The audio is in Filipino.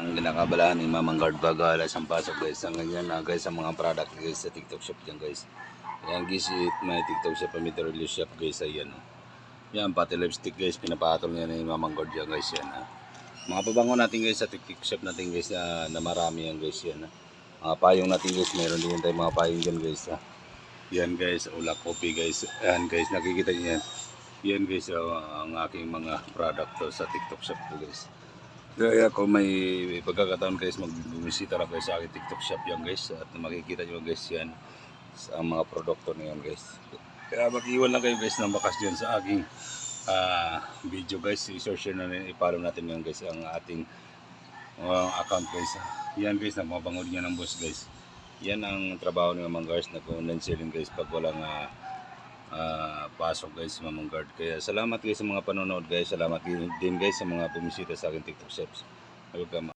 ang kinakabalahan ni Mamang Guard baga alas ang pasok guys. Ang ganyan na guys ang mga product guys sa TikTok shop dyan guys. Ayan guys, may TikTok shop, may Meteorologist shop guys. Ayan. Yan, pati lipstick guys, pinapatol niya ni Mamang Guard dyan guys. Yan. Mga pabango natin guys sa TikTok shop natin guys na marami yan guys. Yan. Mga payong natin guys, meron din tayo mga payong dyan guys. Yan guys, ulak coffee guys. Yan guys, nakikita niyo yan. Yan guys, ang aking mga product to sa TikTok shop to guys. Kaya kung may pagkakataon guys, magbumisita na kayo sa aking TikTok shop yan guys. At makikita nyo guys yan sa mga produkto na yan guys. Kaya mag-iwan lang kayo guys ng bakas dyan sa aking video guys. I-search na rin, i-follow natin yan guys ang ating account guys. Yan guys, nagmabangod niya ng boss guys. Yan ang trabaho ng Mamang Guard, nag-online selling guys pag walang pasok guys Mamang Guard. Kaya salamat guys sa mga panonood guys. Salamat din guys sa mga bumisita sa aking TikTok shops. Welcome.